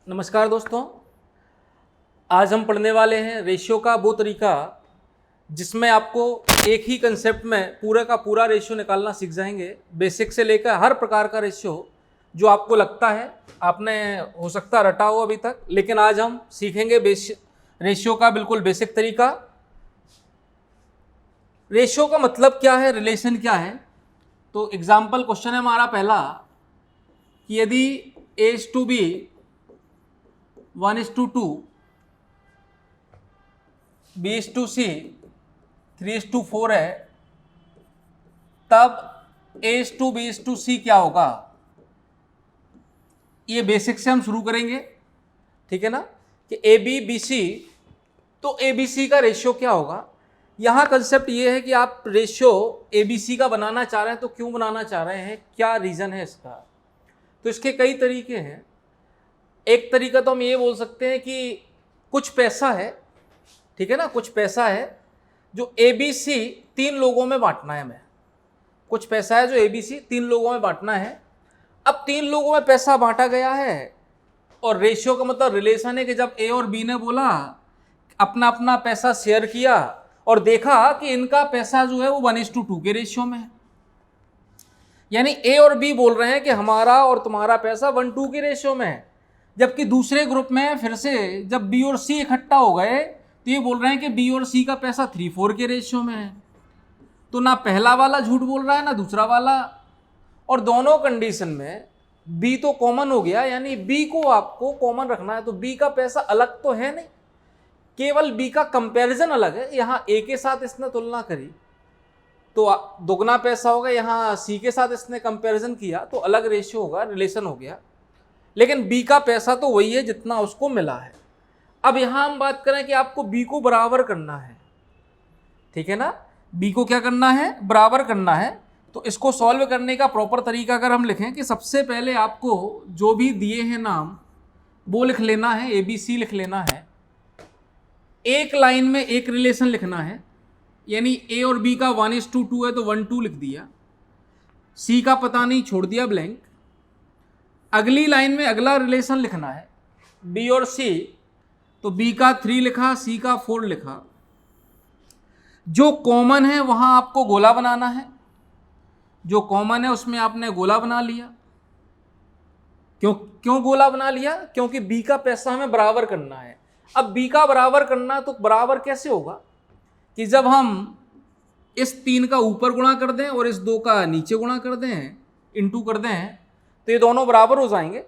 नमस्कार दोस्तों, आज हम पढ़ने वाले हैं रेशियो का वो तरीका जिसमें आपको एक ही कंसेप्ट में पूरा का पूरा रेशियो निकालना सीख जाएंगे। बेसिक से लेकर हर प्रकार का रेशियो जो आपको लगता है आपने हो सकता रटा हो अभी तक, लेकिन आज हम सीखेंगे रेशियो का बिल्कुल बेसिक तरीका। रेशियो का मतलब क्या है, रिलेशन क्या है। तो एग्जाम्पल क्वेश्चन है हमारा पहला कि यदि A/B 1:2, B/C 3:4 है, तब A/B/C क्या होगा। ये बेसिक से हम शुरू करेंगे, ठीक है ना, कि AB/BC, तो ABC का रेशियो क्या होगा। यहाँ कंसेप्ट ये है कि आप रेशियो ABC का बनाना चाह रहे हैं, तो क्यों बनाना चाह रहे हैं, क्या रीज़न है इसका। तो इसके कई तरीके हैं। एक तरीका तो हम ये बोल सकते हैं कि कुछ पैसा है, ठीक है ना, कुछ पैसा है जो ABC 3 लोगों में बांटना है हमें। कुछ पैसा है जो ABC 3 लोगों में बांटना है। अब 3 लोगों में पैसा बांटा गया है और रेशियो का मतलब रिलेशन है कि जब A और B ने बोला अपना अपना पैसा शेयर किया और देखा कि इनका पैसा जो है वो 1:2 के रेशियो में है, यानी A और B बोल रहे हैं कि हमारा और तुम्हारा पैसा 1:2 के रेशियो में है। जबकि दूसरे ग्रुप में फिर से जब B और C इकट्ठा हो गए तो ये बोल रहे हैं कि B और C का पैसा 3:4 के रेशियो में है। तो ना पहला वाला झूठ बोल रहा है ना दूसरा वाला, और दोनों कंडीशन में B तो कॉमन हो गया, यानी B को आपको कॉमन रखना है। तो B का पैसा अलग तो है नहीं, केवल B का कंपैरिजन अलग है। यहाँ A के साथ इसने तुलना करी तो दुगना पैसा होगा, यहाँ C के साथ इसने कंपैरिजन किया तो अलग रेशियो होगा, रिलेशन हो गया। लेकिन B का पैसा तो वही है जितना उसको मिला है। अब यहाँ हम बात करें कि आपको B को बराबर करना है, ठीक है ना, B को क्या करना है, बराबर करना है। तो इसको सॉल्व करने का प्रॉपर तरीका अगर हम लिखें कि सबसे पहले आपको जो भी दिए हैं नाम वो लिख लेना है, ABC लिख लेना है। एक लाइन में एक रिलेशन लिखना है, यानी A और B का 1:2 है तो 1:2 लिख दिया, C का पता नहीं छोड़ दिया ब्लैंक। अगली लाइन में अगला रिलेशन लिखना है B और C, तो B का 3 लिखा, C का 4 लिखा। जो कॉमन है वहां आपको गोला बनाना है, जो कॉमन है उसमें आपने गोला बना लिया। क्यों गोला बना लिया, क्योंकि B का पैसा हमें बराबर करना है। अब B का बराबर करना तो बराबर कैसे होगा कि जब हम इस 3 का ऊपर गुणा कर दें और इस 2 का नीचे गुणा कर दें, इंटू कर दें, तो ये दोनों बराबर हो जाएंगे।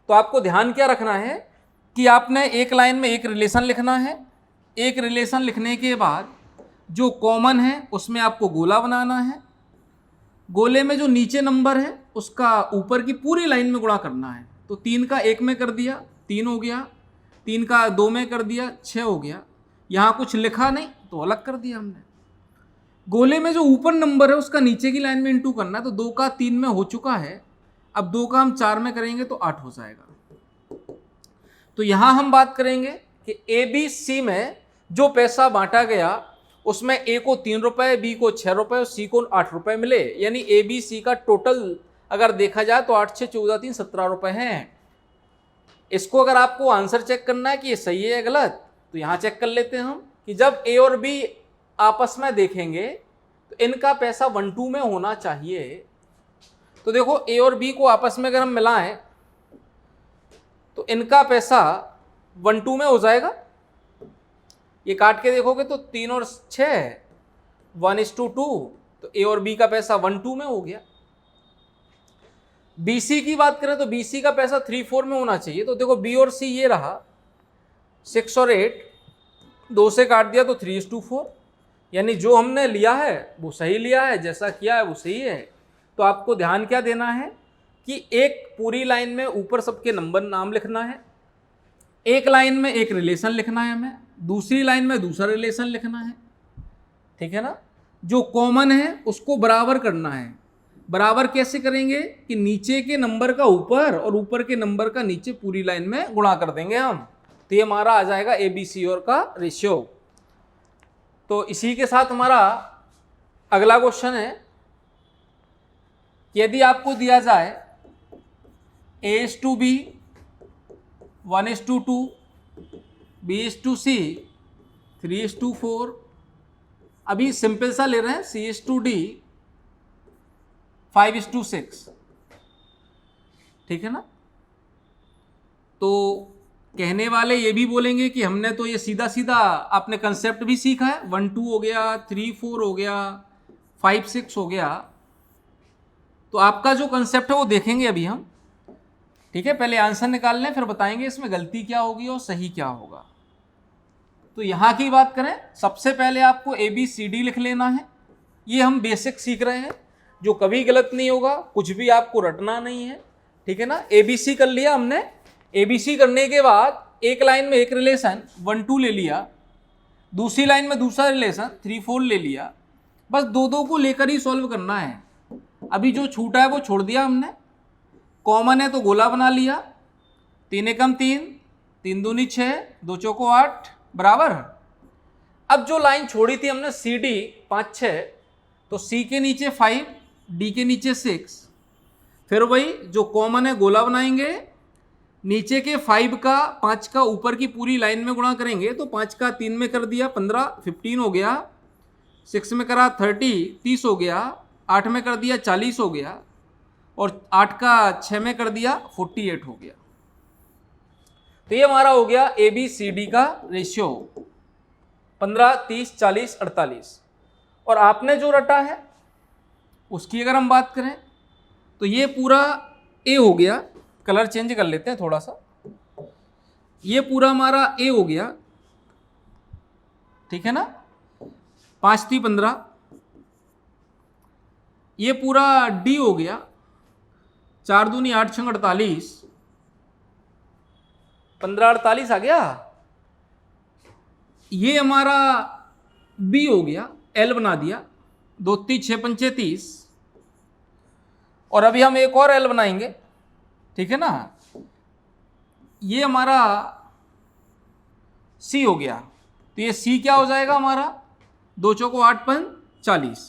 तो आपको ध्यान क्या रखना है कि आपने एक लाइन में एक रिलेशन लिखना है। एक रिलेशन लिखने के बाद जो कॉमन है उसमें आपको गोला बनाना है। गोले में जो नीचे नंबर है उसका ऊपर की पूरी लाइन में गुणा करना है। तो 3 का 1 में कर दिया 3 हो गया, 3 का 2 में कर दिया 6 हो गया। यहाँ कुछ लिखा नहीं तो अलग कर दिया हमने। गोले में जो ऊपर नंबर है उसका नीचे की लाइन में इंटू करना है। तो 2 का 3 में हो चुका है, अब 2 का हम 4 में करेंगे तो 8 हो जाएगा। तो यहां हम बात करेंगे कि ABC में जो पैसा बांटा गया उसमें A को 3 रुपए, B को 6 रुपए और C को 8 रुपए मिले, यानी ABC का टोटल अगर देखा जाए तो 8 6 14 3 17 रुपए हैं। इसको अगर आपको आंसर चेक करना है कि ये सही है या गलत, तो यहां चेक कर लेते हैं हम कि जब A और B आपस में देखेंगे तो इनका पैसा 1:2 में होना चाहिए। तो देखो A और B को आपस में अगर हम मिलाएं तो इनका पैसा 1:2 में हो जाएगा। ये काट के देखोगे तो 3 और 6 1:2, तो A और B का पैसा 1:2 में हो गया। BC की बात करें तो BC का पैसा 3:4 में होना चाहिए। तो देखो B और C ये रहा 6 और 8, 2 से काट दिया तो 3:4, यानी जो हमने लिया है वो सही लिया है, जैसा किया है वो सही है। तो आपको ध्यान क्या देना है कि एक पूरी लाइन में ऊपर सबके नंबर नाम लिखना है, एक लाइन में एक रिलेशन लिखना है हमें, दूसरी लाइन में दूसरा रिलेशन लिखना है, ठीक है ना। जो कॉमन है उसको बराबर करना है। बराबर कैसे करेंगे कि नीचे के नंबर का ऊपर और ऊपर के नंबर का नीचे पूरी लाइन में गुणा कर देंगे हम, तो ये हमारा आ जाएगा ABC और का रेशियो। तो इसी के साथ हमारा अगला क्वेश्चन है, यदि आपको दिया जाए A/B 1:2, B:C, 3:4, अभी सिंपल सा ले रहे हैं C:D, 5:6, ठीक है ना। तो कहने वाले ये भी बोलेंगे कि हमने तो ये सीधा सीधा आपने कंसेप्ट भी सीखा है, 1 2 हो गया, 3 4 हो गया, 5 6 हो गया, तो आपका जो कंसेप्ट है वो देखेंगे अभी हम, ठीक है। पहले आंसर निकाल लें, फिर बताएंगे इसमें गलती क्या होगी और सही क्या होगा। तो यहाँ की बात करें, सबसे पहले आपको ABCD लिख लेना है, ये हम बेसिक सीख रहे हैं, जो कभी गलत नहीं होगा, कुछ भी आपको रटना नहीं है, ठीक है ना। ABC कर लिया हमने, ABC करने के बाद एक लाइन में एक रिलेशन 1 2 ले लिया, दूसरी लाइन में दूसरा रिलेशन 3 4 ले लिया, बस दो दो को लेकर ही सॉल्व करना है। अभी जो छूटा है वो छोड़ दिया हमने, कॉमन है तो गोला बना लिया, 3 एकम 3, 3 दूनी 6, 2 चौको 8 बराबर। अब जो लाइन छोड़ी थी हमने CD 5 6, तो C के नीचे 5, D के नीचे 6, फिर वही जो कॉमन है गोला बनाएंगे, नीचे के 5 का 5 का ऊपर की पूरी लाइन में गुणा करेंगे, तो 5 का 3 में कर दिया 15 15 हो गया, 6 में करा 30 30 हो गया, 8 में कर दिया 40 हो गया, और 8 का 6 में कर दिया 48 हो गया। तो ये हमारा हो गया ABCD का रेशियो 15 30 40 48। और आपने जो रटा है उसकी अगर हम बात करें तो ये पूरा A हो गया, कलर चेंज कर लेते हैं थोड़ा सा, ये पूरा हमारा A हो गया, ठीक है ना, 5 3 15, ये पूरा D हो गया, 4 दूनी 8 6 48, 15 48 आ गया, ये हमारा B हो गया, L बना दिया, 2 3 6 5 30, और अभी हम एक और L बनाएंगे, ठीक है ना, ये हमारा C हो गया। तो ये C क्या हो जाएगा हमारा, 2 चौको 8 5 40,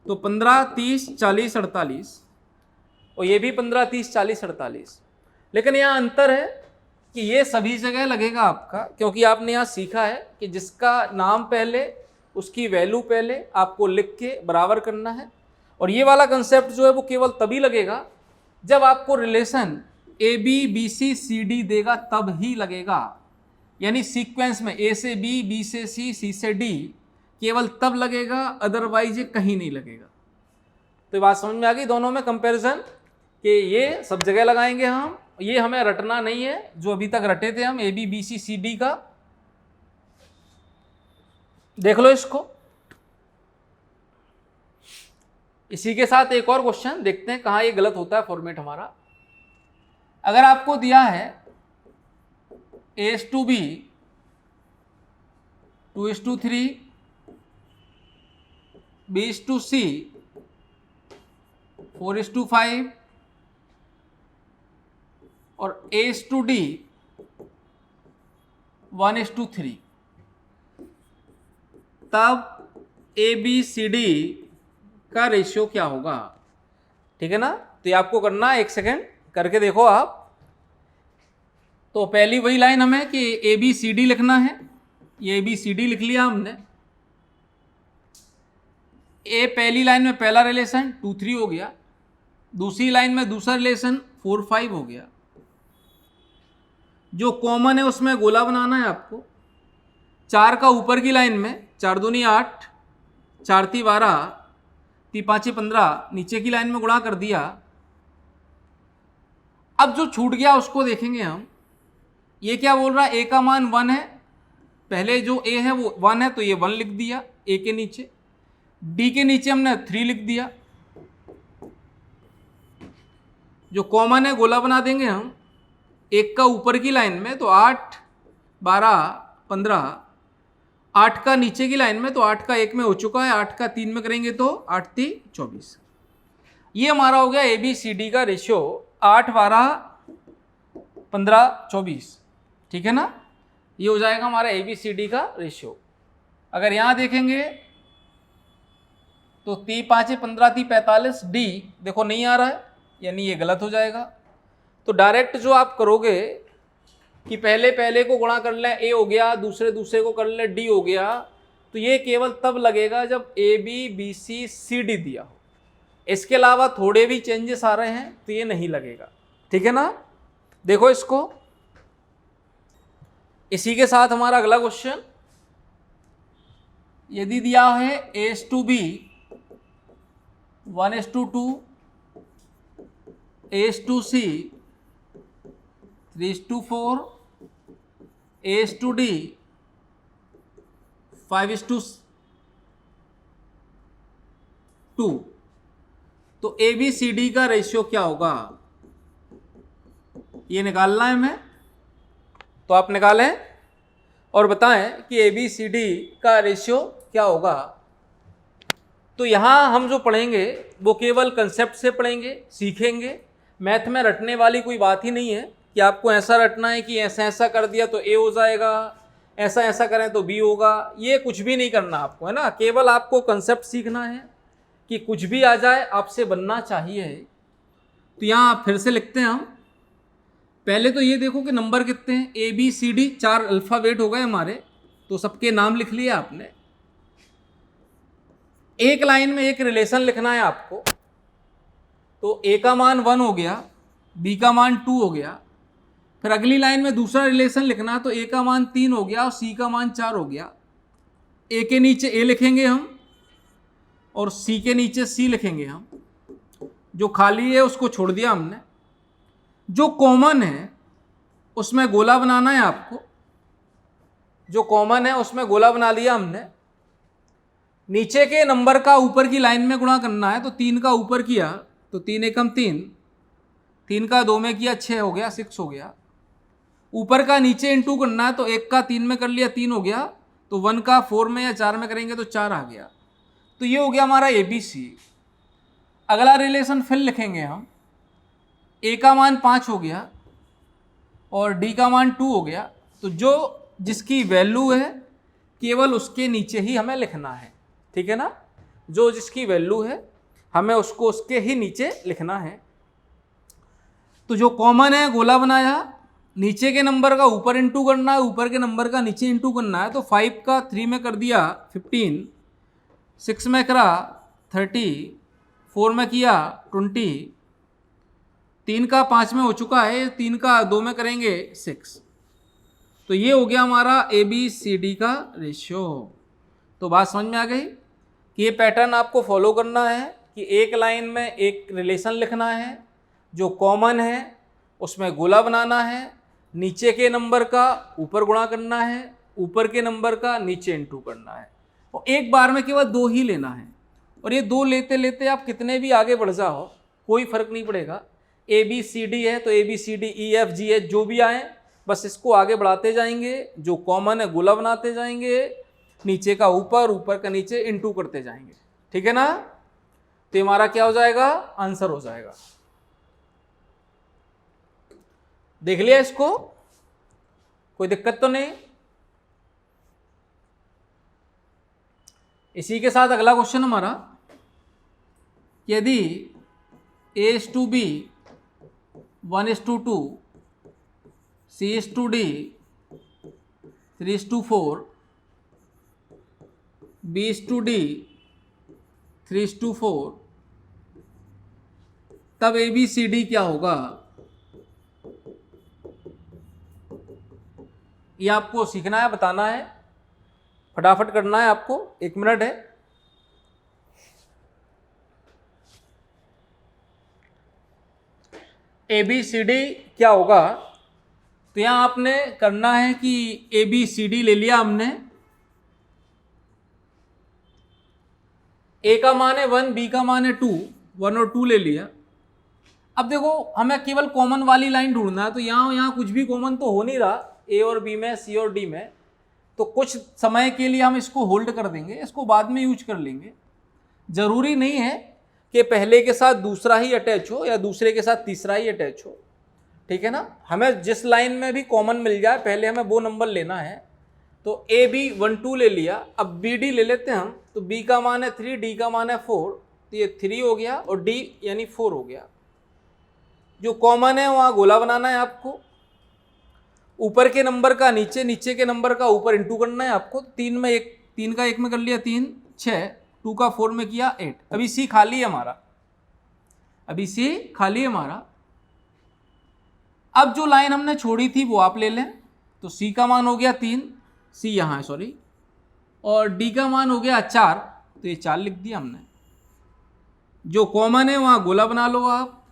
तो 15 30 40 48, और ये भी 15 30 40 48। लेकिन यहाँ अंतर है कि ये सभी जगह लगेगा आपका, क्योंकि आपने यहाँ सीखा है कि जिसका नाम पहले उसकी वैल्यू पहले आपको लिख के बराबर करना है। और ये वाला कंसेप्ट जो है वो केवल तभी लगेगा जब आपको रिलेशन ABBCCD देगा, तब ही लगेगा। यानी सीक्वेंस में A से B, B से C, C से D केवल तब लगेगा, अदरवाइज ये कहीं नहीं लगेगा। तो बात समझ में आ गई दोनों में कंपैरिजन, कि ये सब जगह लगाएंगे हम, ये हमें रटना नहीं है जो अभी तक रटे थे हम ABBCCD का। देख लो इसको। इसी के साथ एक और क्वेश्चन देखते हैं कहाँ ये गलत होता है फॉर्मेट हमारा। अगर आपको दिया है A:B 2:3 B:C 4:5 और A:D 1:3, तब ABCD का रेशियो क्या होगा, ठीक है ना। तो ये आपको करना है, 1 सेकेंड करके देखो आप। तो पहली वही लाइन हमें कि ABCD लिखना है, ये ABCD लिख लिया हमने। ए पहली लाइन में पहला रिलेशन 2 3 हो गया, दूसरी लाइन में दूसरा रिलेशन 4 5 हो गया। जो कॉमन है उसमें गोला बनाना है आपको। 4 का ऊपर की लाइन में 4 दूनी 8, 4 ती 12, 3 5 15, नीचे की लाइन में गुणा कर दिया। अब जो छूट गया उसको देखेंगे हम। ये क्या बोल रहा है, A का मान 1 है, पहले जो A है वो 1 है, तो ये 1 लिख दिया A के नीचे। D के नीचे हमने 3 लिख दिया। जो कॉमन है गोला बना देंगे हम। 1 का ऊपर की लाइन में तो 8 12 15, 8 का नीचे की लाइन में तो 8 का 1 में हो चुका है, 8 का 3 में करेंगे तो 8 3 24। ये हमारा हो गया ABCD का रेशियो 8 12 15 24, ठीक है ना। ये हो जाएगा हमारा ABCD का रेशियो। अगर यहाँ देखेंगे तो 3 5 15 3 45, D देखो नहीं आ रहा है, यानी ये गलत हो जाएगा। तो डायरेक्ट जो आप करोगे कि पहले पहले को गुणा कर लें ए हो गया, दूसरे दूसरे को कर लें डी हो गया, तो ये केवल तब लगेगा जब A B B C C D दिया हो। इसके अलावा थोड़े भी चेंजेस आ रहे हैं तो ये नहीं लगेगा। ठीक है ना। देखो इसको, इसी के साथ हमारा अगला क्वेश्चन, यदि दिया है A/B 1:2, A/C 3:4, A/D 5:2, तो ABCD का रेशियो क्या होगा, ये निकालना है हमें। तो आप निकालें और बताएं कि ABCD का रेशियो क्या होगा। तो यहाँ हम जो पढ़ेंगे वो केवल कंसेप्ट से पढ़ेंगे, सीखेंगे। मैथ में रटने वाली कोई बात ही नहीं है कि आपको ऐसा रटना है कि ऐसा ऐसा कर दिया तो A हो जाएगा, ऐसा ऐसा करें तो B होगा, ये कुछ भी नहीं करना आपको, है ना। केवल आपको कंसेप्ट सीखना है कि कुछ भी आ जाए आपसे बनना चाहिए। तो यहाँ आप फिर से लिखते हैं हम। पहले तो ये देखो कि नंबर कितने हैं, ABCD 4 अल्फ़ाबेट हो गए हमारे, तो सबके नाम लिख लिए आपने। एक लाइन में एक रिलेशन लिखना है आपको, तो A का मान 1 हो गया, B का मान 2 हो गया। फिर अगली लाइन में दूसरा रिलेशन लिखना है, तो A का मान 3 हो गया और C का मान 4 हो गया। A के नीचे A लिखेंगे हम और C के नीचे C लिखेंगे हम। जो खाली है उसको छोड़ दिया हमने। जो कॉमन है उसमें गोला बनाना है आपको, जो कॉमन है उसमें गोला बना लिया हमने। नीचे के नंबर का ऊपर की लाइन में गुणा करना है, तो 3 का ऊपर किया तो 3 एकम 3, 3 का 2 में किया 6 हो गया, 6 हो गया। ऊपर का नीचे इंटू करना है, तो 1 का 3 में कर लिया 3 हो गया, तो 1 का 4 में या 4 में करेंगे तो 4 आ गया। तो ये हो गया हमारा ABC। अगला रिलेशन फिर लिखेंगे हम। A का मान 5 हो गया और D का मान 2 हो गया, तो जो जिसकी वैल्यू है केवल उसके नीचे ही हमें लिखना है। ठीक है ना, जो जिसकी वैल्यू है हमें उसको उसके ही नीचे लिखना है। तो जो कॉमन है गोला बनाया, नीचे के नंबर का ऊपर इंटू करना है, ऊपर के नंबर का नीचे इंटू करना है। तो 5 का 3 में कर दिया 15, 6 में करा 30, 4 में किया 20, 3 का 5 में हो चुका है, 3 का 2 में करेंगे 6। तो ये हो गया हमारा ABCD का रेशियो। तो बात समझ में आ गई कि ये पैटर्न आपको फॉलो करना है कि एक लाइन में एक रिलेशन लिखना है, जो कॉमन है उसमें गोला बनाना है, नीचे के नंबर का ऊपर गुणा करना है, ऊपर के नंबर का नीचे इंटू करना है, और एक बार में केवल 2 ही लेना है। और ये 2 लेते लेते आप कितने भी आगे बढ़ जाओ कोई फर्क नहीं पड़ेगा। ABCD है तो ABCD EFGH जो भी आए बस इसको आगे बढ़ाते जाएंगे, जो कॉमन है गोला बनाते जाएंगे, नीचे का ऊपर, ऊपर का नीचे इंटू करते जाएंगे। ठीक है ना। तो हमारा क्या हो जाएगा, आंसर हो जाएगा। देख लिया इसको, कोई दिक्कत तो नहीं। इसी के साथ अगला क्वेश्चन हमारा, यदि A/B 1:2, C/D 3:4, B/D 3:4, तब ABCD क्या होगा, ये आपको सीखना है, बताना है, फटाफट करना है आपको, 1 मिनट है। ABCD क्या होगा, तो यहां आपने करना है कि ABCD ले लिया हमने। A का मान है 1, B का मान है 2, 1 और 2 ले लिया। अब देखो हमें केवल कॉमन वाली लाइन ढूंढना है, तो यहाँ कुछ भी कॉमन तो हो नहीं रहा A और B में, C और D में, तो कुछ समय के लिए हम इसको होल्ड कर देंगे, इसको बाद में यूज कर लेंगे। जरूरी नहीं है कि पहले के साथ दूसरा ही अटैच हो या दूसरे के साथ तीसरा ही अटैच हो। ठीक है ना, हमें जिस लाइन में भी कॉमन मिल जाए पहले हमें वो नंबर लेना है। तो AB 1 2 ले लिया, अब BD ले लेते हैं हम। तो B का मान है 3, D का मान है 4, तो ये 3 हो गया और D यानी 4 हो गया। जो कॉमन है वहाँ गोला बनाना है आपको, ऊपर के नंबर का नीचे, नीचे के नंबर का ऊपर इंटू करना है आपको। 3 में 1, 3 का 1 में कर लिया 3 6, 2 का 4 में किया 8। अभी सी खाली है हमारा, अभी सी खाली है हमारा। अब जो लाइन हमने छोड़ी थी वो आप ले लें, तो सी का मान हो गया 3, सी यहाँ है सॉरी, और डी का मान हो गया 4, तो ये 4 लिख दिया हमने। जो कॉमन है वहाँ गोला बना लो आप,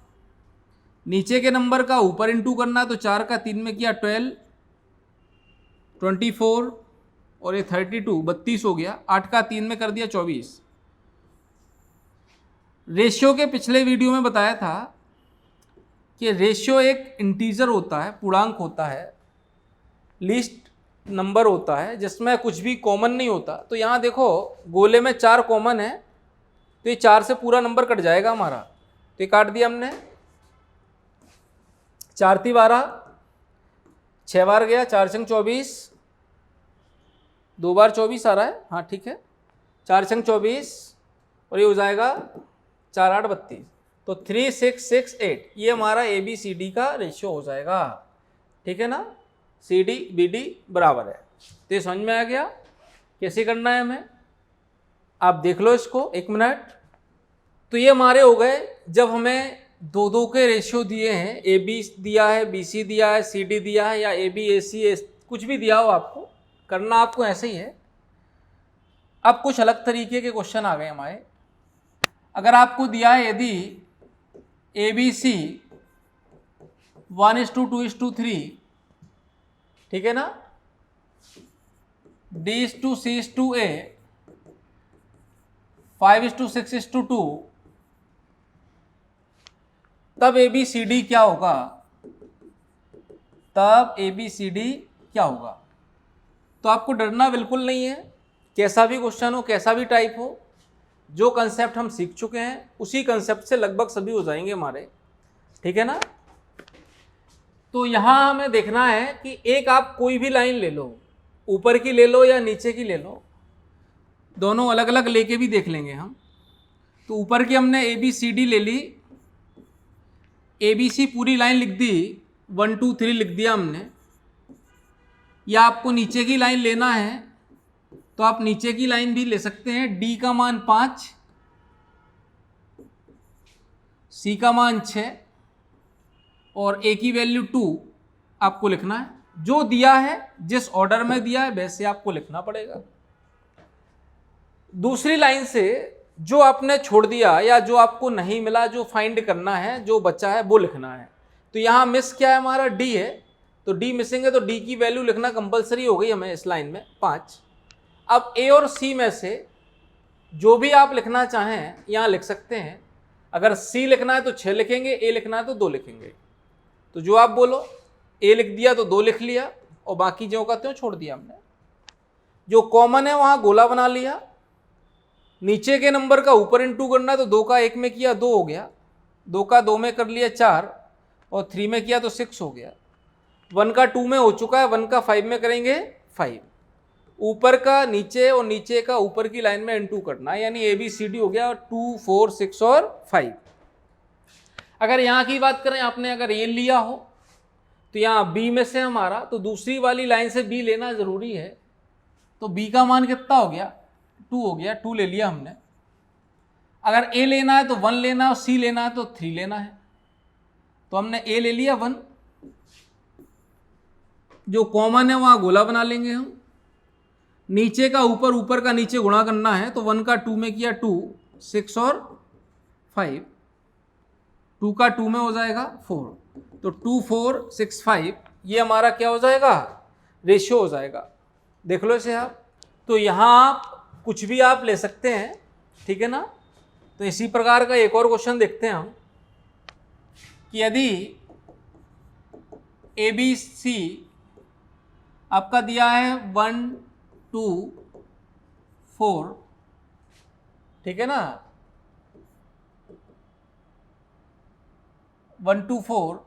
नीचे के नंबर का ऊपर इंटू करना, तो 4 का 3 में किया 12, 24 और ये 32, 32 हो गया। 8 का 3 में कर दिया 24। रेशियो के पिछले वीडियो में बताया था कि रेशियो एक इंटीजर होता है, पूर्णांक होता है, लीस्ट नंबर होता है जिसमें कुछ भी कॉमन नहीं होता। तो यहाँ देखो गोले में 4 कॉमन है, तो ये 4 से पूरा नंबर कट जाएगा हमारा, तो ये काट दिया हमने। 4 × 12, 6 बार गया, 4 × 24, 2 बार 24 आ रहा है, हाँ ठीक है, 4 × 24 और ये हो जाएगा 4 8 32, तो 3 6 6 8, ये हमारा ABCD का रेशियो हो जाएगा, ठीक है ना। CD BD बराबर है। तो ये समझ में आ गया कैसे करना है हमें, आप देख लो इसको 1 मिनट। तो ये हमारे हो गए, जब हमें 2 के रेशियो दिए हैं, AB दिया है, BC दिया है, CD दिया है, या AB AC कुछ भी दिया हो, आपको करना आपको ऐसे ही है। अब कुछ अलग तरीके के क्वेश्चन आ गए हमारे। अगर आपको दिया है यदि ABC 1:2:3, ठीक है ना, D:C:A 5:6:2, तब ABCD क्या होगा, तब ABCD क्या होगा। तो आपको डरना बिल्कुल नहीं है, कैसा भी क्वेश्चन हो, कैसा भी टाइप हो, जो कंसेप्ट हम सीख चुके हैं उसी कंसेप्ट से लगभग सभी हो जाएंगे हमारे, ठीक है ना। तो यहाँ हमें देखना है कि एक आप कोई भी लाइन ले लो, ऊपर की ले लो या नीचे की ले लो, दोनों अलग अलग लेके भी देख लेंगे हम। तो ऊपर की हमने ABCD ले ली, ABC पूरी लाइन लिख दी, 1 2 3 लिख दिया हमने। या आपको नीचे की लाइन लेना है तो आप नीचे की लाइन भी ले सकते हैं। D का मान 5, C का मान 6 और A की वैल्यू 2 आपको लिखना है। जो दिया है, जिस ऑर्डर में दिया है वैसे आपको लिखना पड़ेगा। दूसरी लाइन से जो आपने छोड़ दिया या जो आपको नहीं मिला, जो फाइंड करना है, जो बचा है वो लिखना है। तो यहाँ मिस क्या है, हमारा D है, तो D मिसिंग है, तो D की वैल्यू लिखना कंपलसरी हो गई हमें इस लाइन में 5। अब A और C में से जो भी आप लिखना चाहें यहाँ लिख सकते हैं। अगर C लिखना है तो 6 लिखेंगे, A लिखना है तो 2 लिखेंगे। तो जो आप बोलो, A लिख दिया तो 2 लिख लिया और बाकी जो का त्यों छोड़ दिया हमने। जो कॉमन है वहाँ गोला बना लिया, नीचे के नंबर का ऊपर इंटू करना है, तो 2 का 1 में किया 2 हो गया, 2 का 2 में कर लिया 4 और 3 में किया तो 6 हो गया। 1 का 2 में हो चुका है, 1 का 5 में करेंगे 5। ऊपर का नीचे और नीचे का ऊपर की लाइन में इंटू करना, यानी ABCD हो गया 2 4 6 और 5। अगर यहाँ की बात करें, आपने अगर A लिया हो तो यहाँ B में से हमारा, तो दूसरी वाली लाइन से B लेना ज़रूरी है। तो B का मान कितना हो गया, 2 हो गया, 2 ले लिया हमने। अगर A लेना है तो 1 लेना है और C लेना है तो 3 लेना है, तो हमने A ले लिया 1। जो कॉमन है वहाँ गोला बना लेंगे हम। नीचे का ऊपर, ऊपर का नीचे गुणा करना है, तो 1 का 2 में किया 2, 6 और 5, 2 का 2 में हो जाएगा 4, तो 2 4 6 5 ये हमारा क्या हो जाएगा, रेशियो हो जाएगा। देख लो इसे आप। तो यहाँ आप कुछ भी आप ले सकते हैं, ठीक है ना। तो इसी प्रकार का एक और क्वेश्चन देखते हैं हम कि यदि ABC आपका दिया है 1 2 4, ठीक है ना, 1 2 4,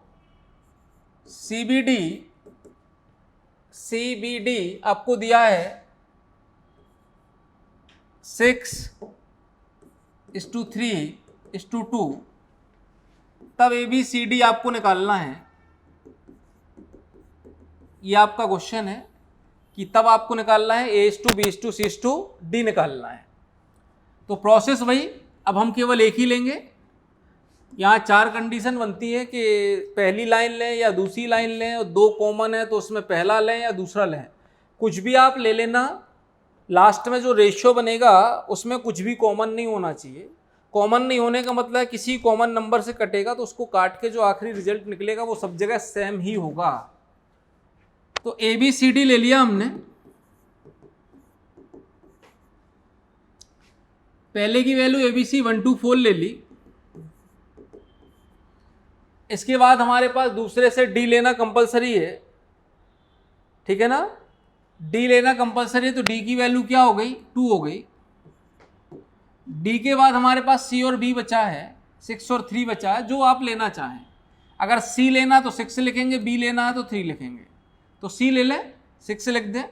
CBD आपको दिया है 6:3:2, तब ABCD आपको निकालना है। ये आपका क्वेश्चन है कि तब आपको निकालना है A/2 B/2 C/2 D निकालना है। तो प्रोसेस वही, अब हम केवल एक ही लेंगे। यहाँ 4 कंडीशन बनती है कि पहली लाइन लें या दूसरी लाइन लें, और 2 कॉमन है तो उसमें पहला लें या दूसरा लें, कुछ भी आप ले लेना। लास्ट में जो रेशियो बनेगा उसमें कुछ भी कॉमन नहीं होना चाहिए। कॉमन नहीं होने का मतलब है किसी कॉमन नंबर से कटेगा तो उसको काट के जो आखिरी रिजल्ट निकलेगा वो सब जगह सेम ही होगा। तो ABCD ले लिया हमने। पहले की वैल्यू ABC 1 2 4 ले ली। इसके बाद हमारे पास दूसरे से D लेना कंपलसरी है, ठीक है ना। D लेना कंपलसरी है तो D की वैल्यू क्या हो गई, 2 हो गई। D के बाद हमारे पास C और B बचा है, 6 और 3 बचा है, जो आप लेना चाहें। अगर C लेना तो 6 लिखेंगे, B लेना है तो 3 लिखेंगे। तो C ले लें, 6 लिख दें,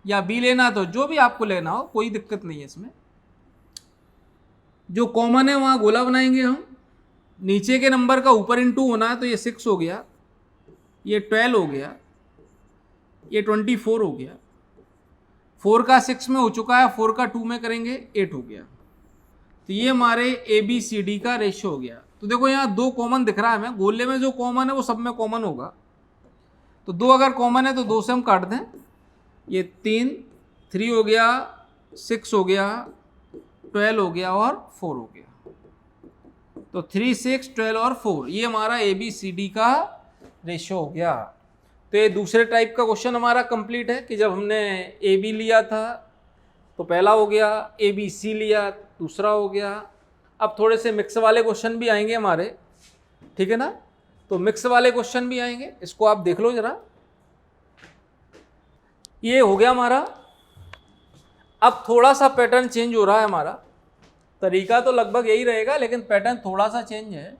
या B लेना तो जो भी आपको लेना हो, कोई दिक्कत नहीं है इसमें। जो कॉमन है वहाँ गोला बनाएंगे हम। नीचे के नंबर का ऊपर इंटू होना है तो ये 6 हो गया, ये 12 हो गया, ये 24 हो गया। 4 का 6 में हो चुका है, 4 का 2 में करेंगे 8 हो गया। तो ये हमारे ABCD का रेशियो हो गया। तो देखो यहाँ 2 कॉमन दिख रहा है हमें, गोले में जो कॉमन है वो सब में कॉमन होगा। तो 2 अगर कॉमन है तो 2 से हम काट दें, ये 3 हो गया, 6 हो गया, 12 हो गया और 4 हो गया। तो 3 6 12 और 4 ये हमारा ABCD का रेशियो हो गया। तो ये दूसरे टाइप का क्वेश्चन हमारा कंप्लीट है कि जब हमने AB लिया था तो पहला हो गया, ABC लिया दूसरा हो गया। अब थोड़े से मिक्स वाले क्वेश्चन भी आएंगे हमारे, ठीक है ना। तो मिक्स वाले क्वेश्चन भी आएंगे, इसको आप देख लो जरा। ये हो गया हमारा। अब थोड़ा सा पैटर्न चेंज हो रहा है हमारा, तरीका तो लगभग यही रहेगा लेकिन पैटर्न थोड़ा सा चेंज है,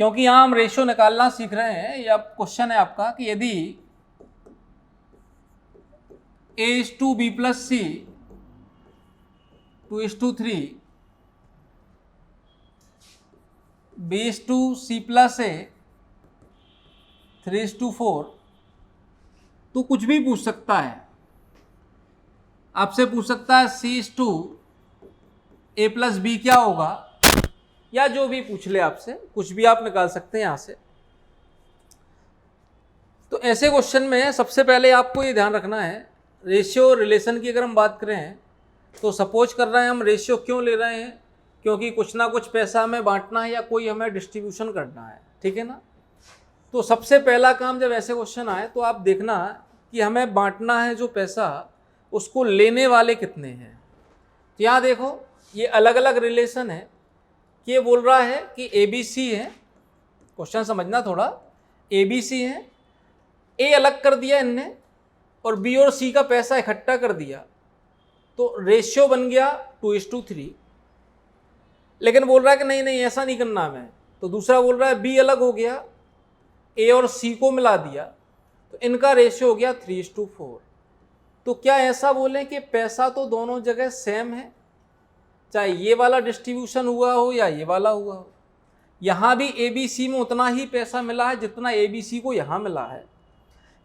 क्योंकि यहाँ हम रेशियो निकालना सीख रहे हैं। ये अब क्वेश्चन है आपका कि यदि A/B + C 2:3 B/C + A 3:4, तो कुछ भी पूछ सकता है आपसे, पूछ सकता है C/A + B क्या होगा, या जो भी पूछ ले आपसे, कुछ भी आप निकाल सकते हैं यहाँ से। तो ऐसे क्वेश्चन में सबसे पहले आपको ये ध्यान रखना है, रेशियो रिलेशन की अगर हम बात करें तो सपोज कर रहे हैं हम रेशियो क्यों ले रहे हैं, क्योंकि कुछ ना कुछ पैसा हमें बांटना है या कोई हमें डिस्ट्रीब्यूशन करना है, ठीक है ना। तो सबसे पहला काम जब ऐसे क्वेश्चन आए तो आप देखना कि हमें बांटना है जो पैसा, उसको लेने वाले कितने हैं। तो यहाँ देखो ये अलग अलग रिलेशन है कि ये बोल रहा है कि ABC है, क्वेश्चन समझना थोड़ा, ABC है, A अलग कर दिया इनने और B और C का पैसा इकट्ठा कर दिया, तो रेशियो बन गया 2:3। लेकिन बोल रहा है कि नहीं नहीं ऐसा नहीं करना हमें, तो दूसरा बोल रहा है B अलग हो गया, A और C को मिला दिया, तो इनका रेशियो हो गया 3:4। तो क्या ऐसा बोलें कि पैसा तो दोनों जगह सेम है, चाहे ये वाला डिस्ट्रीब्यूशन हुआ हो या ये वाला हुआ हो। यहाँ भी ABC में उतना ही पैसा मिला है जितना ABC को यहाँ मिला है।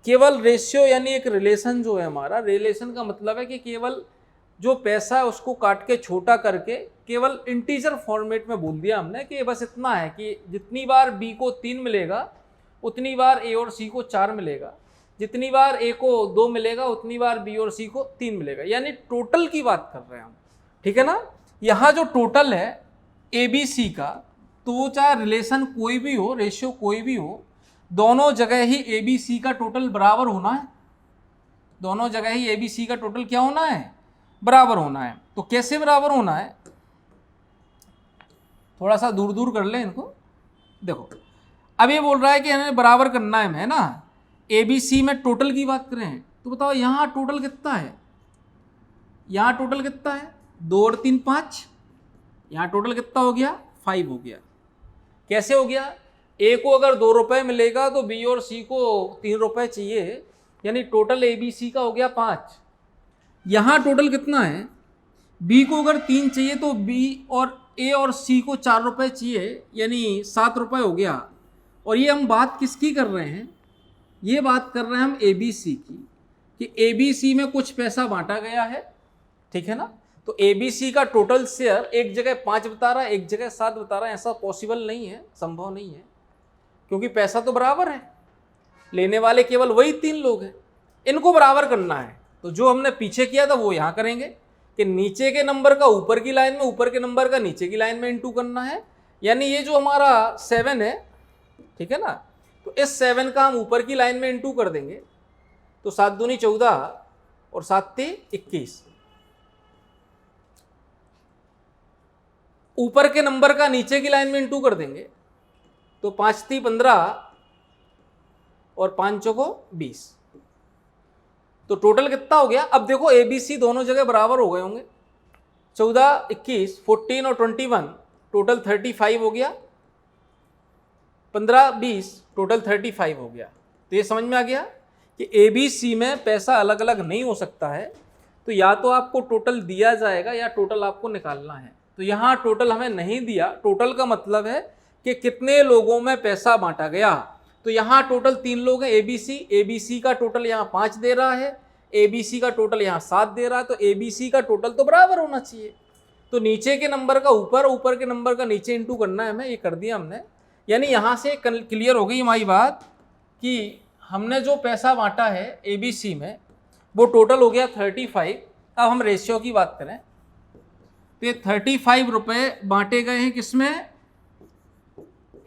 केवल रेशियो यानी एक रिलेशन जो है हमारा, रिलेशन का मतलब है कि केवल जो पैसा है उसको काट के छोटा करके केवल इंटीजर फॉर्मेट में बोल दिया हमने कि बस इतना है कि जितनी बार B को 3 मिलेगा उतनी बार A और C को 4 मिलेगा, जितनी बार A को 2 मिलेगा उतनी बार B और C को 3 मिलेगा, यानी टोटल की बात कर रहे हैं हम, ठीक है ना। यहाँ जो टोटल है ABC का, तो वो चाहे रिलेशन कोई भी हो, रेशियो कोई भी हो, दोनों जगह ही ABC का टोटल बराबर होना है। दोनों जगह ही ABC का टोटल क्या होना है, बराबर होना है। तो कैसे बराबर होना है, थोड़ा सा दूर दूर कर लें इनको। देखो अब ये बोल रहा है कि हमें बराबर करना है ना, ABC में टोटल की बात करें तो बताओ यहाँ टोटल कितना है, यहाँ टोटल कितना है, 2 और 3 5, यहाँ टोटल कितना हो गया, 5 हो गया। कैसे हो गया, A को अगर 2 रुपये मिलेगा तो B और C को 3 रुपये चाहिए, यानी टोटल ABC का हो गया 5। यहाँ टोटल कितना है, B को अगर 3 चाहिए तो B और A और C को 4 रुपये चाहिए, यानी 7 रुपये हो गया। और ये हम बात किसकी कर रहे हैं, ये बात कर रहे हैं हम ABC की, कि ABC में कुछ पैसा बांटा गया है, ठीक है ना। तो ABC का टोटल शेयर एक जगह 5 बता रहा है, एक जगह 7 बता रहा है, ऐसा पॉसिबल नहीं है, संभव नहीं है, क्योंकि पैसा तो बराबर है, लेने वाले केवल वही 3 लोग हैं, इनको बराबर करना है। तो जो हमने पीछे किया था वो यहाँ करेंगे कि नीचे के नंबर का ऊपर की लाइन में, ऊपर के नंबर का नीचे की लाइन में इंटू करना है। यानी ये जो हमारा 7 है, ठीक है ना, तो इस 7 का हम ऊपर की लाइन में इंटू कर देंगे, तो 7 दूनी 14 और 7 ती 21। ऊपर के नंबर का नीचे की लाइन में इंटू कर देंगे, तो 5 ती 15 और 5 चौको 20। तो टोटल कितना हो गया? अब देखो ABC दोनों जगह बराबर हो गए होंगे, 14, 21, 14 और 21 टोटल 35 हो गया, 15, 20 टोटल 35 हो गया। तो ये समझ में आ गया कि ABC में पैसा अलग अलग नहीं हो सकता है, तो या तो आपको टोटल दिया जाएगा या टोटल आपको निकालना है। तो यहाँ टोटल हमें नहीं दिया, टोटल का मतलब है कि कितने लोगों में पैसा बांटा गया। तो यहाँ टोटल 3 लोग हैं ABC का टोटल यहाँ 5 दे रहा है, ABC का टोटल यहाँ 7 दे रहा है, तो ABC का टोटल तो बराबर होना चाहिए। तो नीचे के नंबर का ऊपर, ऊपर के नंबर का नीचे इंटू करना है हमें, ये कर दिया हमने। यानी यहाँ से क्लियर हो गई हमारी बात कि हमने जो पैसा बांटा है ABC में वो टोटल हो गया 35। अब हम रेशियो की बात करें तो ये 35 रुपये बांटे गए हैं किसमें?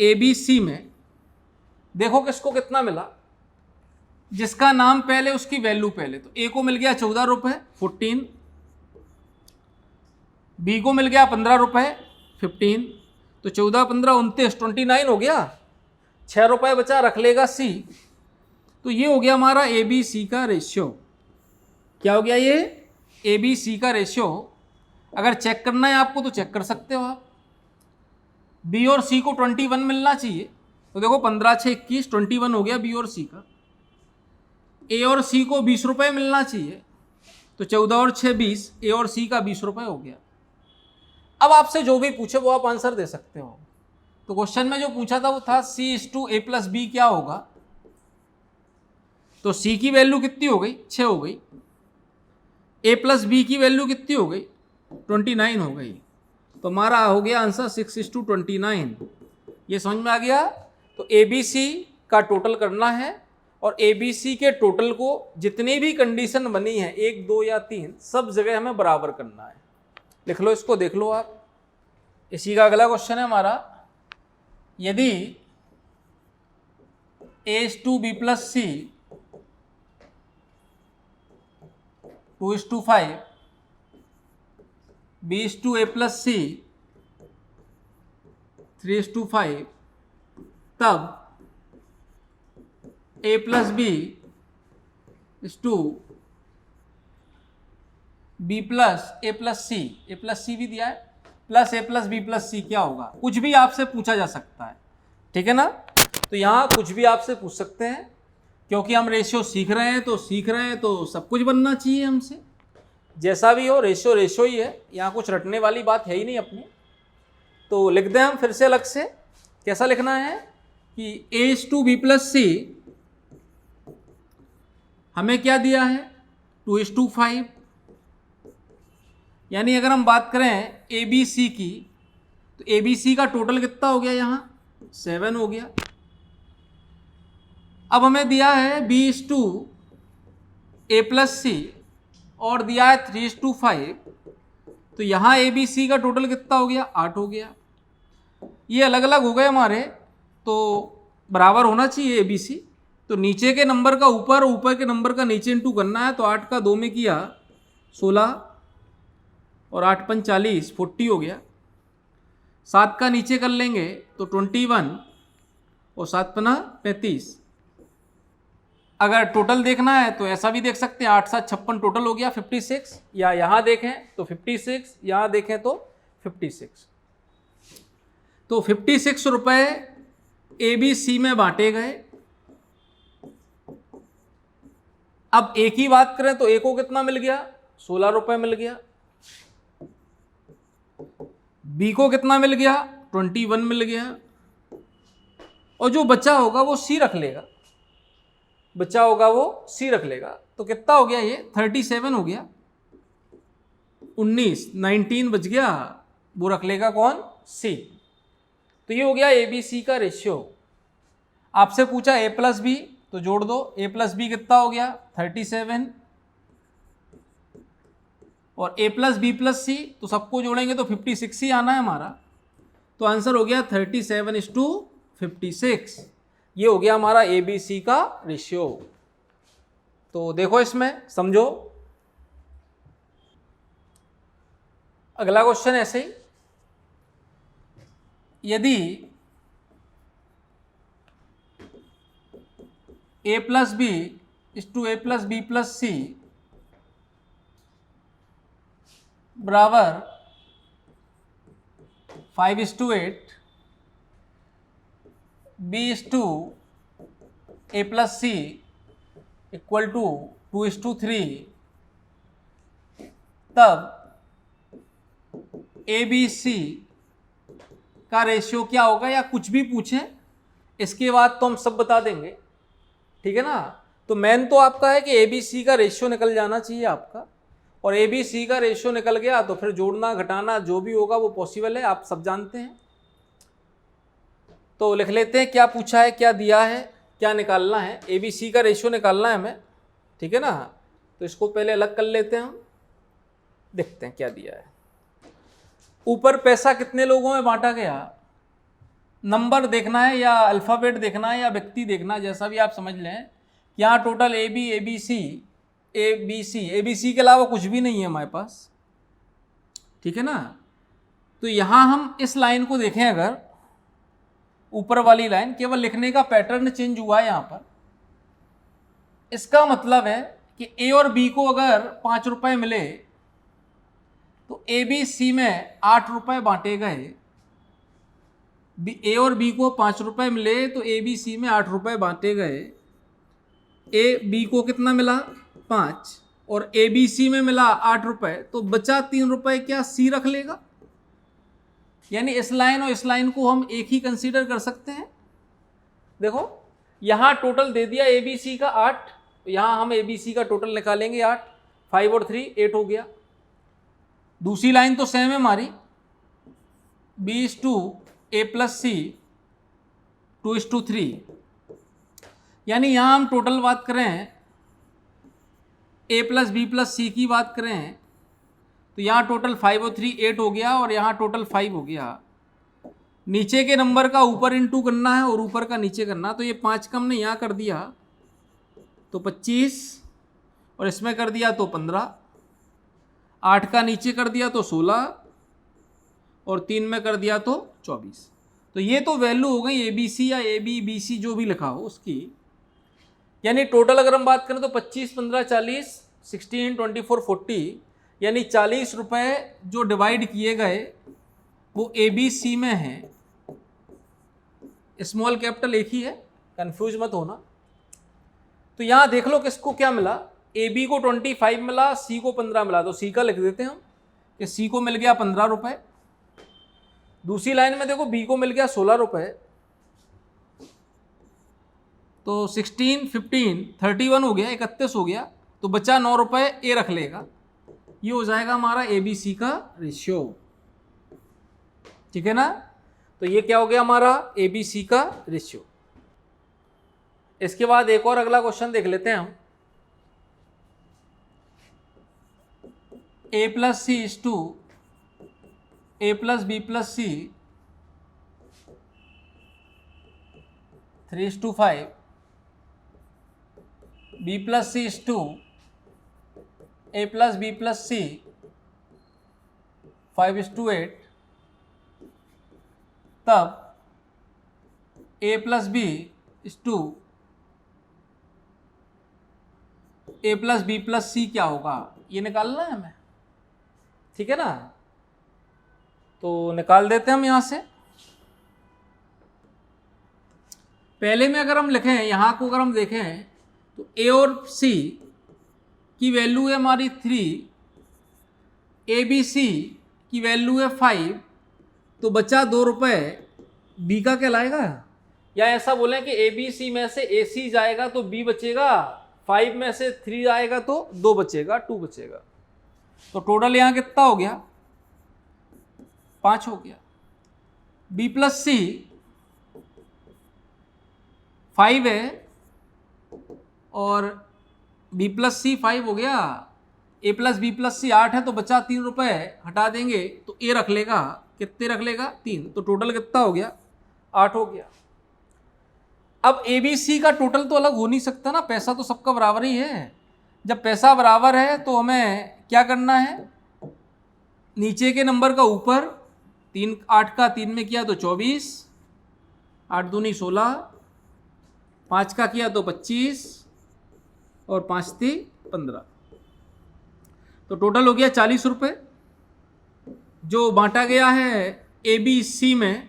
ABC में। देखो किसको कितना मिला, जिसका नाम पहले उसकी वैल्यू पहले। तो A को मिल गया 14 रुपये 14, B को मिल गया 15 रुपये 15, तो 14, 15, 29, 29 हो गया। 6 रुपये बचा, रख लेगा C। तो ये हो गया हमारा ABC का रेशियो। क्या हो गया ये? ABC का रेशियो। अगर चेक करना है आपको तो चेक कर सकते हो आप। B और C को 21 मिलना चाहिए, तो देखो 15, 6, 21, 21 हो गया B और C का। A और C को 20 रुपये मिलना चाहिए, तो 14 और 6, 20, A और C का 20 रुपये हो गया। अब आपसे जो भी पूछे वो आप आंसर दे सकते हो। तो क्वेश्चन में जो पूछा था वो था C/A + B क्या होगा, तो C की वैल्यू कितनी हो गई? 6 हो गई। A + B की वैल्यू कितनी हो गई? 29 हो गई। तो हमारा हो गया आंसर 6:29। ये समझ में आ गया। तो ABC का टोटल करना है और ABC के टोटल को जितनी भी कंडीशन बनी है 1, 2 या 3 सब जगह हमें बराबर करना है। लिख लो इसको, देख लो आप। इसी का अगला क्वेश्चन है हमारा, यदि A/B + C 2:5, B/A + C 3:5, तब A + B B + A + C, A + C भी दिया है, प्लस A + B + C क्या होगा? कुछ भी आपसे पूछा जा सकता है, ठीक है ना। तो यहाँ कुछ भी आपसे पूछ सकते हैं, क्योंकि हम रेशियो सीख रहे हैं तो सब कुछ बनना चाहिए हमसे। जैसा भी हो रेशियो रेशियो ही है, यहाँ कुछ रटने वाली बात है ही नहीं अपनी। तो लिख दें हम फिर से अलग से। कैसा लिखना है कि A/B + C हमें क्या दिया है? 2:5। यानी अगर हम बात करें ABC की, तो ABC का टोटल कितना हो गया? यहाँ 7 हो गया। अब हमें दिया है B/A + C और दिया है 3:5, तो यहाँ ABC का टोटल कितना हो गया? 8 हो गया। ये अलग अलग हो गए हमारे, तो बराबर होना चाहिए ABC। तो नीचे के नंबर का ऊपर, ऊपर के नंबर का नीचे इंटू करना है। तो 8 का 2 में किया 16 और 8 × 5 = 40, 40 हो गया। 7 का नीचे कर लेंगे तो 21 और 7 × 5 = 35। अगर टोटल देखना है तो ऐसा भी देख सकते हैं, 8, 7, 56 टोटल हो गया 56, या यहाँ देखें तो 56, यहाँ देखें तो 56। तो 56 रुपये ABC में बांटे गए। अब A की बात करें तो A को कितना मिल गया? 16 रुपये मिल गया। B को कितना मिल गया? 21 मिल गया। और जो बचा होगा वो C रख लेगा। बचा होगा वो सी रख लेगा। तो कितना हो गया ये 37 हो गया, 19 बच गया, वो रख लेगा कौन, सी। तो ये हो गया ए बी सी का रेशियो। आपसे पूछा ए प्लस बी, तो जोड़ दो, ए प्लस बी कितना हो गया 37 और ए प्लस बी प्लस सी, तो सबको जोड़ेंगे तो 56 ही आना है हमारा। तो आंसर हो गया 37:56। ये हो गया हमारा ए बी सी का रेशियो। तो देखो इसमें समझो। अगला क्वेश्चन ऐसे ही, यदि A plus B is to A plus B plus C बराबर 5:8, B is to A plus C equal to 2:3, तब ए बी सी का रेशियो क्या होगा, या कुछ भी पूछें इसके बाद तो हम सब बता देंगे, ठीक है ना। तो मेन तो आपका है कि ए बी सी का रेशियो निकल जाना चाहिए आपका, और ए बी सी का रेशियो निकल गया तो फिर जोड़ना घटाना जो भी होगा वो पॉसिबल है, आप सब जानते हैं। तो लिख लेते हैं क्या पूछा है, क्या दिया है, क्या निकालना है। ए बी सी का रेशियो निकालना है हमें, ठीक है ना। तो इसको पहले अलग कर लेते हैं हम, देखते हैं क्या दिया है। ऊपर पैसा कितने लोगों में बांटा गया, नंबर देखना है या अल्फ़ाबेट देखना है या व्यक्ति देखना है, जैसा भी आप समझ लें। यहाँ टोटल ए बी सी के अलावा कुछ भी नहीं है हमारे पास, ठीक है ना। तो यहाँ हम इस लाइन को देखें, अगर ऊपर वाली लाइन, केवल लिखने का पैटर्न चेंज हुआ है यहाँ पर। इसका मतलब है कि ए और बी को अगर 5 रुपए मिले तो ए बी सी में 8 रुपए बांटे गए। ए और बी को 5 रुपए मिले तो ए बी सी में 8 रुपए बांटे गए। ए बी को कितना मिला 5 और ए बी सी में मिला 8 रुपए, तो बचा 3 रुपए क्या सी रख लेगा। यानी इस लाइन और इस लाइन को हम एक ही कंसीडर कर सकते हैं। देखो यहाँ टोटल दे दिया ए बी सी का 8, यहाँ हम ए बी सी का टोटल निकालेंगे 8, 5 और 3 8 हो गया। दूसरी लाइन तो सेम है हमारी, B is to A plus C 2:3, यानी यहाँ हम टोटल बात करें A plus B plus C की बात करें तो यहाँ टोटल 5 और 3 8 हो गया, और यहाँ टोटल 5 हो गया। नीचे के नंबर का ऊपर इंटू करना है और ऊपर का नीचे करना, तो ये 5 का हमने यहाँ कर दिया तो 25, और इसमें कर दिया तो 15, 8 का नीचे कर दिया तो 16, और 3 में कर दिया तो 24। तो ये तो वैल्यू हो गई ए बी सी या ए बी बी सी जो भी लिखा हो उसकी। यानी टोटल अगर हम बात करें तो 25, 15, 40, 16, 24, 40, यानी 40 रुपए जो डिवाइड किए गए वो ए बी सी में है। स्मॉल कैपिटल एक ही है, कंफ्यूज मत होना। तो यहाँ देख लो किसको क्या मिला, ए बी को 25 मिला, सी को 15 मिला, तो सी का लिख देते हैं हम कि सी को मिल गया 15 रुपए। दूसरी लाइन में देखो बी को मिल गया 16 रुपए, तो 16, 15, 31 हो गया, 31 हो गया, तो बचा 9 रुपए ए रख लेगा। ये हो जाएगा हमारा ए बी सी का रेशियो, ठीक है ना। तो ये क्या हो गया हमारा ए बी सी का रेशियो। इसके बाद एक और अगला क्वेश्चन देख लेते हैं हम। A plus C is to A plus B plus C 3:5, B plus C is to A plus B plus C 5:8, तब A plus B is to A plus B plus C क्या होगा, ये निकालना है हमें, ठीक है ना। तो निकाल देते हैं हम यहां से। पहले में अगर हम लिखें, यहां को अगर हम देखें तो ए और सी की वैल्यू है हमारी 3, ए बी सी की वैल्यू है 5, तो बचा 2 रुपए बी का कहलाएगा। या ऐसा बोलें कि ए बी सी में से ए सी जाएगा तो बी बचेगा, 5 में से 3 आएगा तो 2 बचेगा, 2 बचेगा। तो टोटल यहाँ कितना हो गया, 5 हो गया। बी प्लस सी 5 है और बी प्लस सी 5 हो गया, ए प्लस बी प्लस सी 8 है, तो बचा 3 रुपए, हटा देंगे तो ए रख लेगा, कितने रख लेगा, 3। तो टोटल कितना हो गया, 8 हो गया। अब ए बी सी का टोटल तो अलग हो नहीं सकता ना, पैसा तो सबका बराबर ही है। जब पैसा बराबर है तो हमें क्या करना है, नीचे के नंबर का ऊपर 3, 8 का 3 में किया तो 24, 8 दूनी 16, 5 का किया तो 25 और 5 थी 15। तो टोटल हो गया 40 रुपये जो बांटा गया है ए बी सी में।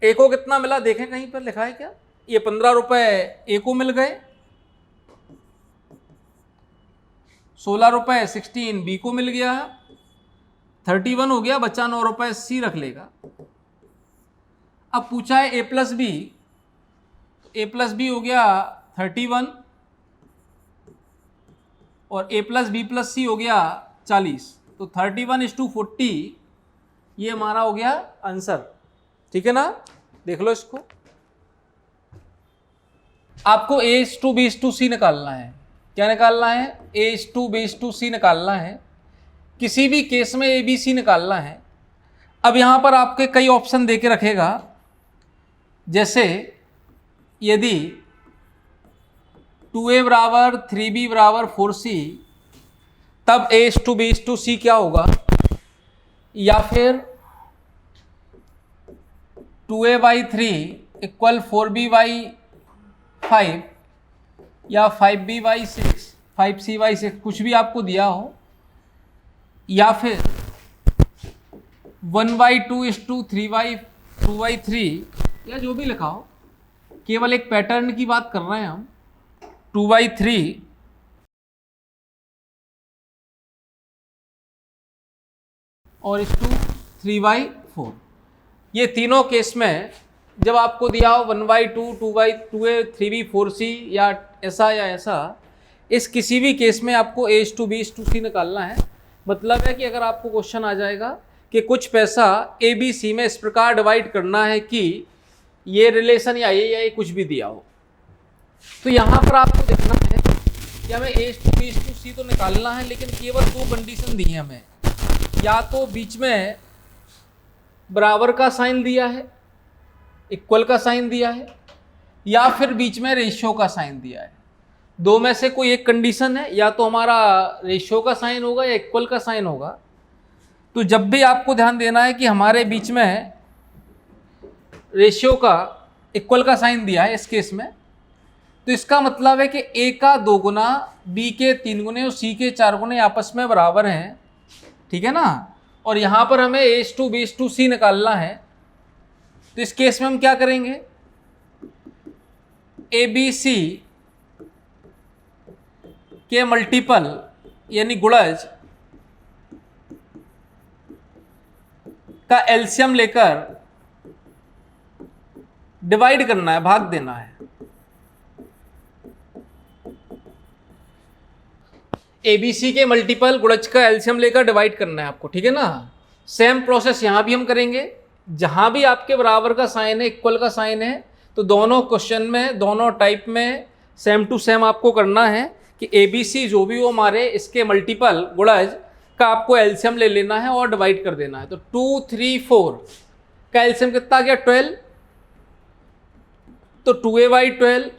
ए को कितना मिला देखें, कहीं पर लिखा है क्या, ये 15 रुपये ए को मिल गए, 16 रुपये 16 बी को मिल गया, 31 हो गया, बचा 9 रुपये सी रख लेगा। अब पूछा है ए प्लस बी, ए प्लस बी हो गया 31 और ए प्लस बी प्लस सी हो गया 40। तो 31:40 ये हमारा हो गया आंसर, ठीक है ना। देख लो इसको, आपको A/B/C निकालना है। क्या निकालना है, A/B/C निकालना है। किसी भी केस में ABC निकालना है। अब यहां पर आपके कई ऑप्शन देके रखेगा, जैसे यदि 2A बराबर 3B बराबर 4C, तब A/B/C क्या होगा, या फिर 2A/3 इक्वल 4B/5 या 5B/6 5C/6 कुछ भी आपको दिया हो, या फिर 1/2 3/2/3 या जो भी लिखा हो, केवल एक पैटर्न की बात कर रहे हैं हम, 2/3 और 3/4। ये तीनों केस में जब आपको दिया हो 1/2 2/2 3B 4C या ऐसा, इस किसी भी केस में आपको A/B/C निकालना है। मतलब है कि अगर आपको क्वेश्चन आ जाएगा कि कुछ पैसा ए बी सी में इस प्रकार डिवाइड करना है कि ये रिलेशन या ये कुछ भी दिया हो, तो यहाँ पर आपको देखना है कि हमें A/B/C तो निकालना है, लेकिन केवल 2 कंडीशन दी है हमें। या तो बीच में बराबर का साइन दिया है, इक्वल का साइन दिया है, या फिर बीच में रेशियो का साइन दिया है। दो में से कोई एक कंडीशन है, या तो हमारा रेशियो का साइन होगा या इक्वल का साइन होगा। तो जब भी आपको ध्यान देना है कि हमारे बीच में रेशियो का इक्वल का साइन दिया है इस केस में, तो इसका मतलब है कि ए का 2 गुना, बी के 3 गुने और सी के 4 गुने आपस में बराबर हैं, ठीक है ना। और यहाँ पर हमें A/B/C निकालना है। तो इस केस में हम क्या करेंगे, ABC के मल्टीपल यानी गुणज का एलसीएम लेकर डिवाइड करना है, भाग देना है। ABC के मल्टीपल गुणज का एलसीएम लेकर डिवाइड करना है आपको, ठीक है ना। सेम प्रोसेस यहां भी हम करेंगे। जहां भी आपके बराबर का साइन है, इक्वल का साइन है, तो दोनों क्वेश्चन में, दोनों टाइप में सेम टू सेम आपको करना है कि ABC जो भी हो हमारे, इसके मल्टीपल गुणज का आपको एलसीएम ले लेना है और डिवाइड कर देना है। तो 2 3 4 का एलसीएम कितना आ गया, 12। तो 2A/12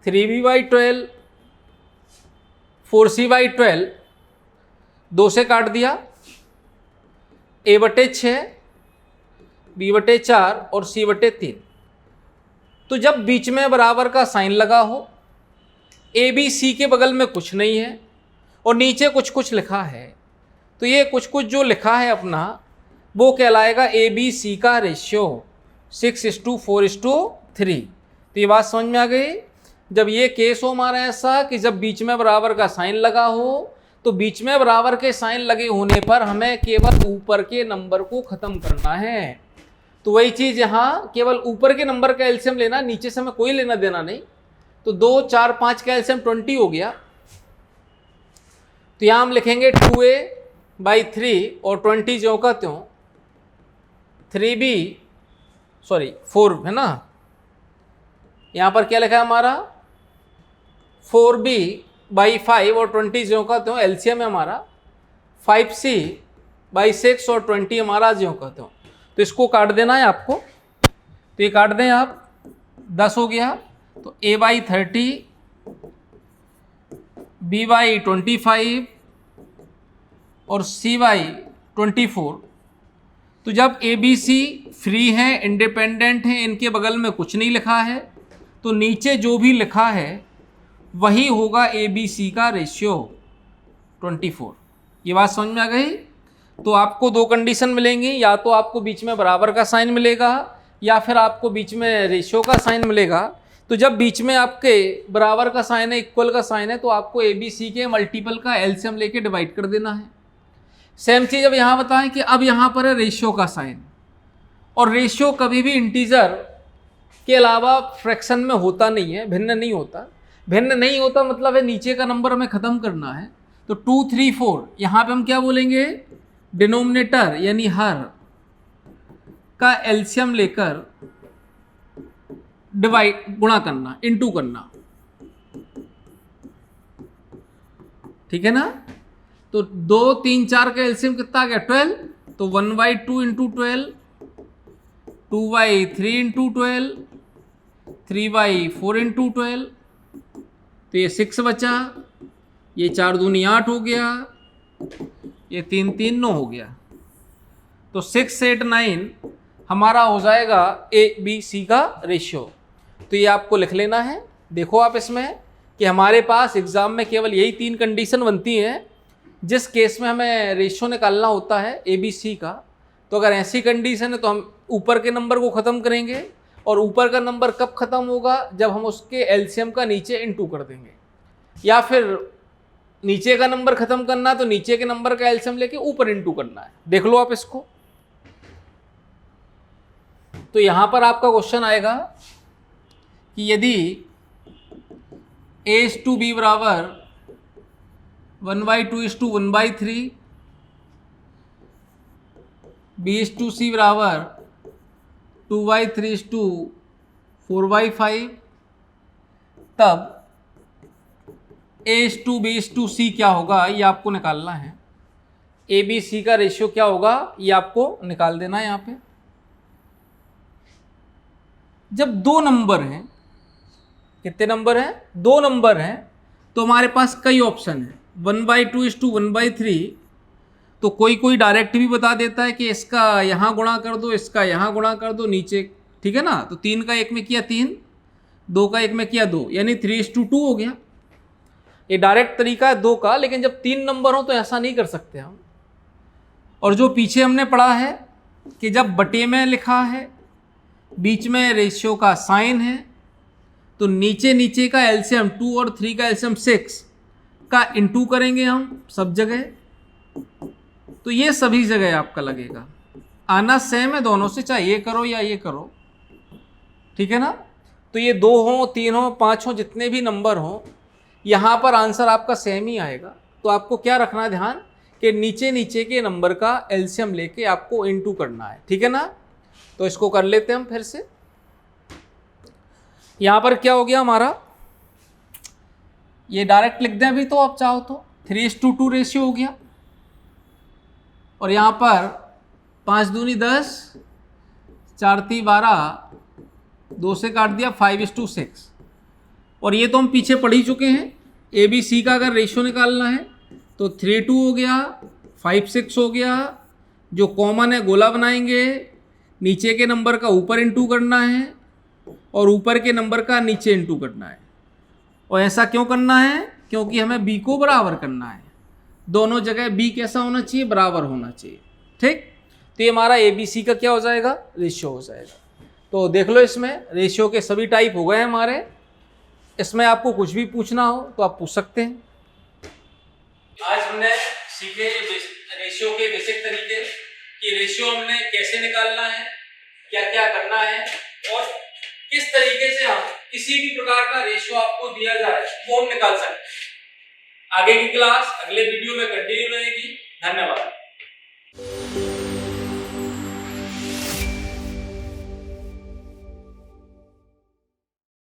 3B/12 4C/12 2 से काट दिया, A/6 B/4 और C/3। तो जब बीच में बराबर का साइन लगा हो, ABC के बगल में कुछ नहीं है और नीचे कुछ कुछ लिखा है, तो ये कुछ कुछ जो लिखा है अपना, वो कहलाएगा ABC का रेशियो 6:4:3। तो ये बात समझ में आ गई। जब ये केस हो हमारा ऐसा कि जब बीच में बराबर का साइन लगा हो, तो बीच में बराबर के साइन लगे होने पर हमें केवल ऊपर के नंबर को खत्म करना है। तो वही चीज़ यहाँ केवल ऊपर के नंबर का एलसीएम लेना, नीचे से हमें कोई लेना देना नहीं। तो 2, 4, 5 का एलसीएम 20 हो गया। तो यहाँ हम लिखेंगे 2a/3 और 20 जो का त्यों 4 है ना। यहाँ पर क्या लिखा है हमारा 4b/5 और 20 जो का त्यों एलसीएम है हमारा 5c/6 और 20 हमारा जो का त्यों। तो इसको काट देना है आपको, तो ये काट दें आप, 10 हो गया। तो a/30 b/25 और c/24। तो जब ए बी सी फ्री हैं, इंडिपेंडेंट हैं, इनके बगल में कुछ नहीं लिखा है, तो नीचे जो भी लिखा है वही होगा ए बी सी का रेशियो 24। ये बात समझ में आ गई। तो आपको दो कंडीशन मिलेंगी, या तो आपको बीच में बराबर का साइन मिलेगा या फिर आपको बीच में रेशियो का साइन मिलेगा। तो जब बीच में आपके बराबर का साइन है, इक्वल का साइन है, तो आपको ए बी सी के मल्टीपल का एलसीएम लेके डिवाइड कर देना है। सेम चीज़ अब यहाँ बताएं कि अब यहाँ पर है रेशियो का साइन, और रेशियो कभी भी इंटीजर के अलावा फ्रैक्शन में होता नहीं है, भिन्न नहीं होता। भिन्न नहीं होता मतलब है नीचे का नंबर हमें ख़त्म करना है। तो 2, 3, 4 यहाँ पे हम क्या बोलेंगे, डिनोमिनेटर यानी हर का एलसीएम लेकर डिवाइड गुणा करना, इनटू करना, ठीक है ना। तो 2, 3, 4 का एलसीएम कितना आ गया 12। तो 1/2 इंटू 12, 2/3 इंटू 12, 3/4 इंटू 12। तो ये 6 बचा, ये 4 दूनी 8 हो गया, ये 3, 3, 9 हो गया। तो 6, 8, 9 हमारा हो जाएगा ए बी सी का रेशियो। तो ये आपको लिख लेना है। देखो आप इसमें कि हमारे पास एग्जाम में केवल यही 3 कंडीशन बनती हैं जिस केस में हमें रेशियो निकालना होता है ए बी सी का। तो अगर ऐसी कंडीशन है तो हम ऊपर के नंबर को ख़त्म करेंगे, और ऊपर का नंबर कब ख़त्म होगा, जब हम उसके एलसीएम का नीचे इनटू कर देंगे। या फिर नीचे का नंबर ख़त्म करना है तो नीचे के नंबर का एलसीएम लेके ऊपर इनटू करना है। देख लो आप इसको। तो यहाँ पर आपका क्वेश्चन आएगा कि यदि a/b बराबर 1/2:1/3, b/c बराबर 2/3:4/5, तब a/b/c क्या होगा, ये आपको निकालना है। ए बी सी का रेशियो क्या होगा ये आपको निकाल देना है। यहाँ पे जब 2 नंबर हैं, कितने नंबर हैं, 2 नंबर हैं, तो हमारे पास कई ऑप्शन है। 1/2:1/3, तो कोई डायरेक्ट भी बता देता है कि इसका यहाँ गुणा कर दो, इसका यहाँ गुणा कर दो नीचे, ठीक है ना। तो 3 का 1 में किया 3, 2 का 1 में किया 2, यानी 3:2 हो गया। ये डायरेक्ट तरीका है 2 का, लेकिन जब 3 नंबर हो तो ऐसा नहीं कर सकते हम। और जो पीछे हमने पढ़ा है कि जब बटे में लिखा है, बीच में रेशियो का साइन है, तो नीचे का एलसीएम 2 और 3 का एलसीएम 6 का इनटू करेंगे हम सब जगह। तो ये सभी जगह आपका लगेगा। आना सेम है दोनों से, चाहे ये करो या ये करो, ठीक है ना। तो ये 2 हो, 3 हो, 5 हो, जितने भी नंबर हो, यहाँ पर आंसर आपका सेम ही आएगा। तो आपको क्या रखना है ध्यान कि नीचे के नंबर का एलसीएम लेके आपको इनटू करना है, ठीक है ना। तो इसको कर लेते हैं हम फिर से। यहाँ पर क्या हो गया हमारा, ये डायरेक्ट लिख दें अभी तो आप चाहो तो, 3:2 रेशियो हो गया। और यहाँ पर 5 दूनी 10, 4 × 3 12, 2 से काट दिया 5:6। और ये तो हम पीछे पढ़ ही चुके हैं। ए बी सी का अगर रेशियो निकालना है तो 3:2 हो गया, 5:6 हो गया। जो कॉमन है गोला बनाएंगे, नीचे के नंबर का ऊपर इनटू करना है और ऊपर के नंबर का नीचे इनटू करना है। और ऐसा क्यों करना है, क्योंकि हमें बी को बराबर करना है। दोनों जगह बी कैसा होना चाहिए, बराबर होना चाहिए, ठीक। तो ये हमारा ए बी सी का क्या हो जाएगा, रेशियो हो जाएगा। तो देख लो इसमें रेशियो के सभी टाइप हो गए हैं हमारे। इसमें आपको कुछ भी पूछना हो तो आप पूछ सकते हैं। आज हमने सीखे रेशियो के बेसिक तरीके कि रेशियो हमने कैसे निकालना है, क्या से हम किसी भी प्रकार का रेशियो आपको दिया जाए वो हम निकाल सकते हैं। आगे की क्लास अगले वीडियो में कंटिन्यू रहेगी। धन्यवाद।